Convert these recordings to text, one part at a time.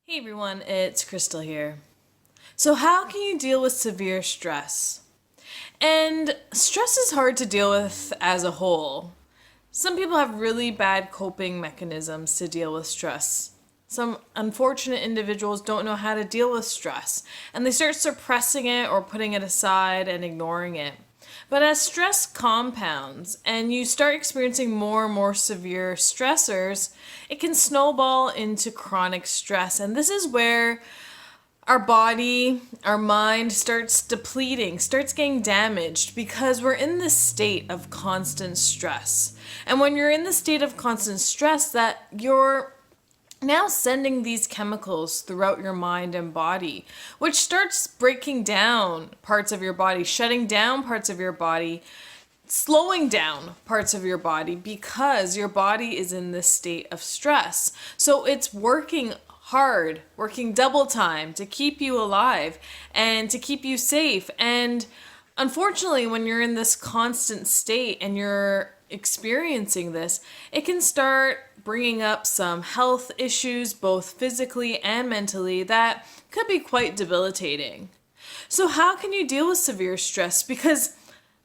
Hey everyone, it's Krystallee here. So how can you deal with severe stress? And stress is hard to deal with as a whole. Some people have really bad coping mechanisms to deal with stress. Some unfortunate individuals don't know how to deal with stress, and they start suppressing it or putting it aside and ignoring it. But as stress compounds and you start experiencing more and more severe stressors, it can snowball into chronic stress. And this is where our body, our mind starts depleting, starts getting damaged because we're in this state of constant stress. And when you're in the state of constant stress, that you're now sending these chemicals throughout your mind and body, which starts breaking down parts of your body, shutting down parts of your body, slowing down parts of your body because your body is in this state of stress. So it's working hard, working double time to keep you alive and to keep you safe. And unfortunately, when you're in this constant state and you're experiencing this, it can start bringing up some health issues, both physically and mentally, that could be quite debilitating. So how can you deal with severe stress? Because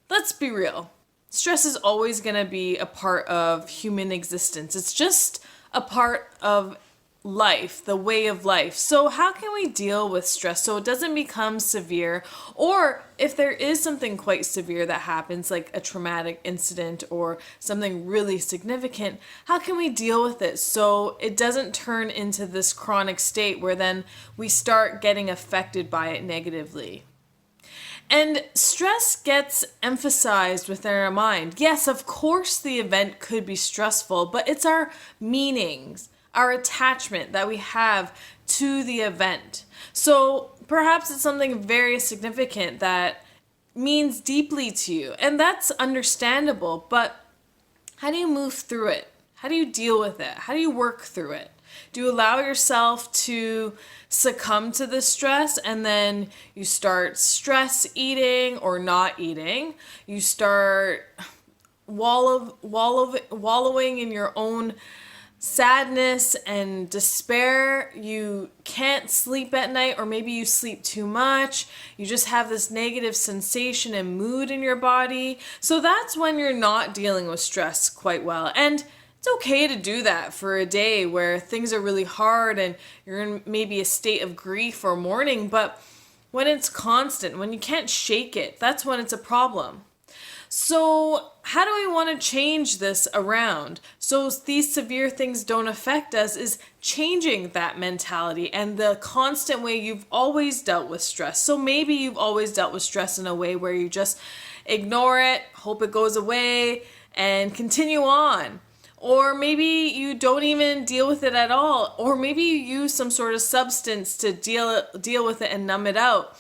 let's be real, stress is always going to be a part of human existence. It's just a part of life, the way of life. So how can we deal with stress so it doesn't become severe? Or if there is something quite severe that happens, like a traumatic incident or something really significant, how can we deal with it so it doesn't turn into this chronic state where then we start getting affected by it negatively? And stress gets emphasized within our mind. Yes, of course the event could be stressful, but it's our meanings, our attachment that we have to the event. So perhaps it's something very significant that means deeply to you, and that's understandable, but how do you move through it? How do you deal with it? How do you work through it? Do you allow yourself to succumb to the stress and then you start stress eating or not eating? You start wallowing in your own sadness and despair. You can't sleep at night, or maybe you sleep too much. You just have this negative sensation and mood in your body. So that's when you're not dealing with stress quite well. And it's okay to do that for a day where things are really hard and you're in maybe a state of grief or mourning. But when it's constant, when you can't shake it, that's when it's a problem. So how do we want to change this around so these severe things don't affect us? Is changing that mentality and the constant way you've always dealt with stress. So maybe you've always dealt with stress in a way where you just ignore it, hope it goes away, and continue on. Or maybe you don't even deal with it at all. Or maybe you use some sort of substance to deal with it and numb it out.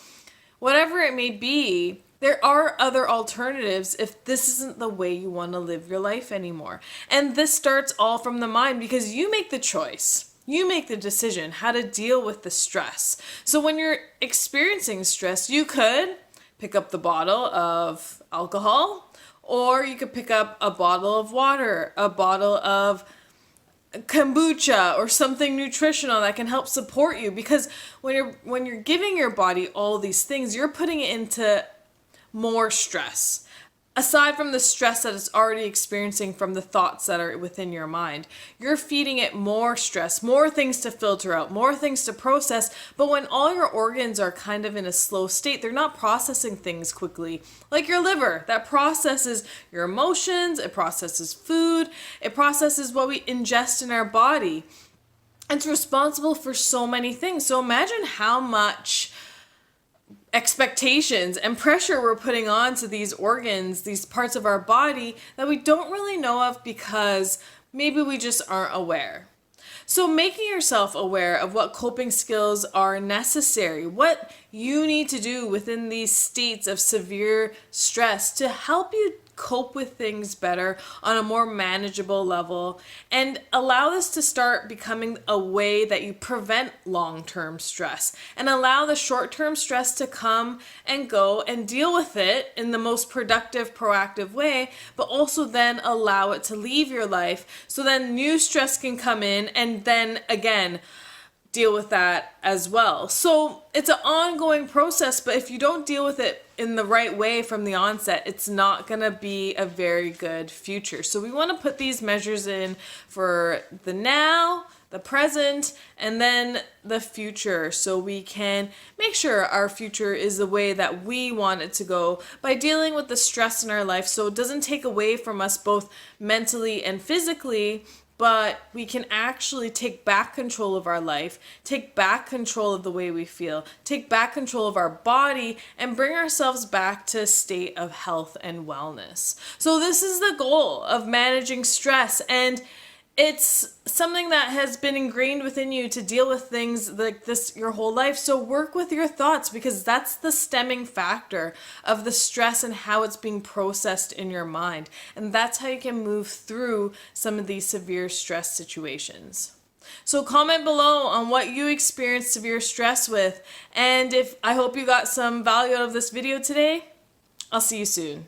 Whatever it may be, there are other alternatives if this isn't the way you want to live your life anymore. And this starts all from the mind because you make the choice. You make the decision how to deal with the stress. So when you're experiencing stress, you could pick up the bottle of alcohol, or you could pick up a bottle of water, a bottle of kombucha, or something nutritional that can help support you. Because when you're giving your body all these things, you're putting it into more stress. Aside from the stress that it's already experiencing from the thoughts that are within your mind, you're feeding it more stress, more things to filter out, more things to process. But when all your organs are kind of in a slow state, they're not processing things quickly. Like your liver, that processes your emotions, it processes food, it processes what we ingest in our body. It's responsible for so many things. So imagine how much expectations and pressure we're putting on to these organs, these parts of our body that we don't really know of because maybe we just aren't aware. So making yourself aware of what coping skills are necessary, what you need to do within these states of severe stress to help you cope with things better on a more manageable level, and allow this to start becoming a way that you prevent long-term stress and allow the short-term stress to come and go and deal with it in the most productive, proactive way, but also then allow it to leave your life so then new stress can come in and then again deal with that as well. So it's an ongoing process, but if you don't deal with it in the right way from the onset, it's not going to be a very good future. So we want to put these measures in for the now, the present, and then the future, so we can make sure our future is the way that we want it to go by dealing with the stress in our life, so it doesn't take away from us both mentally and physically, but we can actually take back control of our life, take back control of the way we feel, take back control of our body, and bring ourselves back to a state of health and wellness. So this is the goal of managing stress, and it's something that has been ingrained within you to deal with things like this your whole life. So work with your thoughts, because that's the stemming factor of the stress and how it's being processed in your mind. And that's how you can move through some of these severe stress situations. So comment below on what you experience severe stress with. And I hope you got some value out of this video today. I'll see you soon.